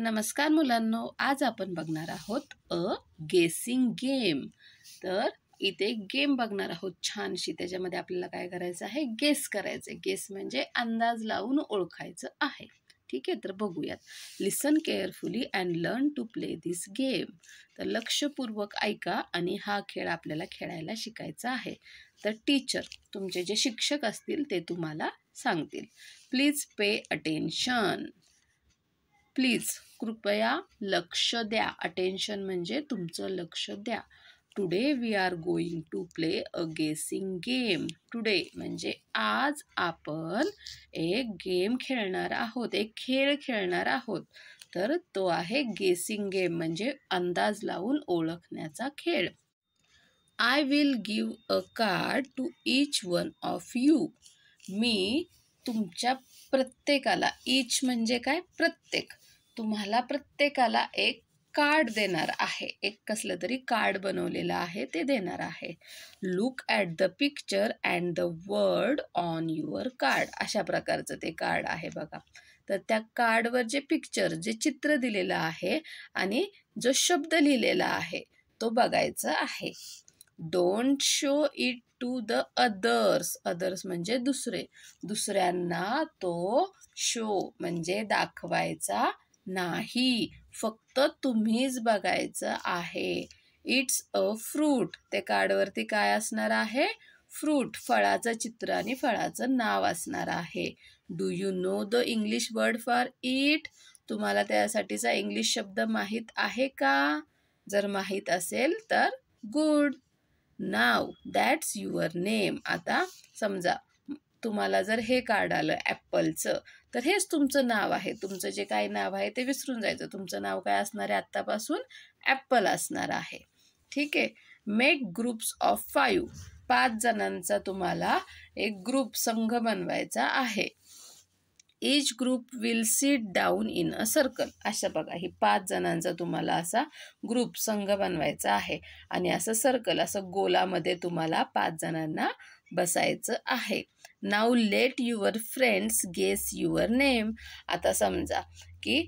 नमस्कार मुलांनो, आज आपण बघणार आहोत गेसिंग गेम। तर इथे गेम बघणार आहोत छानशी। त्याच्यामध्ये आपल्याला काय करायचं आहे, गेस करायचं। गेस म्हणजे अंदाज लावून ओळखायचं आहे। ठीक आहे, तर बघूयात। Listen carefully and learn to play this game. तर लक्षपूर्वक ऐका आणि हा खेळ आपल्याला खेळायला शिकायचा आहे। तर टीचर, तुमचे जे शिक्षक असतील ते तुम्हाला सांगतील। Please pay attention. प्लीज, कृपया लक्ष द्या। अटेन्शन म्हणजे तुमचं लक्ष द्या। Today we are going to play a guessing game. Today म्हणजे आज आपण एक गेम खेळणार आहोत, एक खेळ खेळणार आहोत। तर तो आहे गेसिंग गेम म्हणजे अंदाज लावून ओळखण्याचा खेळ। I will give a card to each one of you. मी तुमच्या प्रत्येकाला, ईच म्हणजे काय, प्रत्येक, तुम्हाला प्रत्येकाला एक कार्ड देणार आहे। एक कसलं तरी कार्ड बनवलेलं आहे ते देणार आहे। Look at the picture and the word on your card. अशा प्रकारचं ते कार्ड आहे बघा। तर त्या कार्डवर जे पिक्चर, जे चित्र दिलेलं आहे आणि जो शब्द लिहिलेला आहे तो बघायचा आहे। Don't show it to the others. Others म्हणजे दुसरे, दुसऱ्यांना तो शो म्हणजे दाखवायचा नाही, फक्त तुम्हीच बघायचं आहे। It's a fruit. ते कार्डवरती काय असणार आहे, फ्रूट, फळाचं चित्र आणि फळाचं नाव असणार आहे। Do you know the English word for it. तुम्हाला त्यासाठीचा इंग्लिश शब्द माहीत आहे का? जर माहीत असेल तर good. Now that's your name. आता समजा तुम्हाला जर हे कार्ड आलं ॲपलचं, तर हेच तुमचं नाव आहे। तुमचं जे काही नाव आहे ते विसरून जायचं। तुमचं नाव काय असणार आहे, आत्तापासून ॲपल असणार आहे। ठीक आहे। Make groups of 5। 5 जणांचा तुम्हाला एक ग्रुप, संघ बनवायचा आहे। Each group will sit down in a circle. अशा बघा, ही 5 जणांचा तुम्हाला असा ग्रुप, संघ बनवायचा आहे आणि असं सर्कल, असं गोलामध्ये तुम्हाला 5 जणांना बसायचं आहे। Now let your friends guess your name. आता समजा की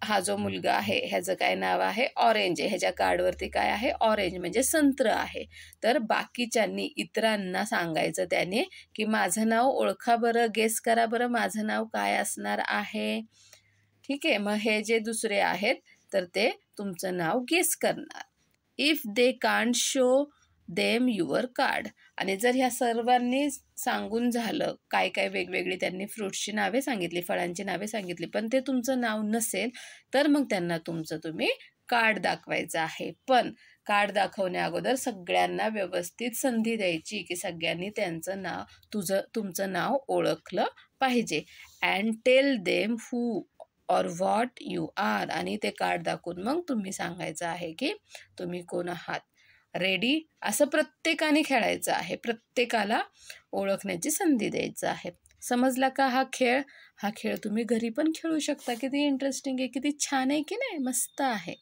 हा जो मुलगा आहे ह्याचं काय नाव आहे, ऑरेंज आहे। ह्याच्या कार्डवरती काय आहे, ऑरेंज म्हणजे संत्र आहे। तर बाकीच्यांनी, इतरांना सांगायचं त्याने की माझं नाव ओळखा बरं, गेस करा बरं, माझं नाव काय असणार आहे। ठीक आहे, मग हे जे दुसरे आहेत तर ते तुमचं नाव गेस करणार। If they can't show them your card. आणि जर ह्या सर्वांनी सांगून झालं, काय काय वेगवेगळी त्यांनी फ्रूट्सची नावे सांगितली, फळांची नावे सांगितली, पण ते तुमचं नाव नसेल तर मग त्यांना तुम्ही कार्ड दाखवायचं आहे। पण कार्ड दाखवण्या अगोदर सगळ्यांना व्यवस्थित संधी द्यायची की सगळ्यांनी त्यांचं नाव, तुमचं नाव ओळखलं पाहिजे। अँड टेल देम हू और व्हॉट यू आर। आणि ते कार्ड दाखवून मग तुम्ही सांगायचं आहे की तुम्ही कोण आहात। रेडी, असं प्रत्येकाने खेळायचं आहे, प्रत्येकाला ओळखण्याची संधी द्यायचं आहे। समजला का हा खेळ? हा खेळ तुम्ही घरी पण खेळू शकता। किती इंटरेस्टिंग आहे, किती छान आहे की नाही, मस्त आहे।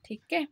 ठीक आहे।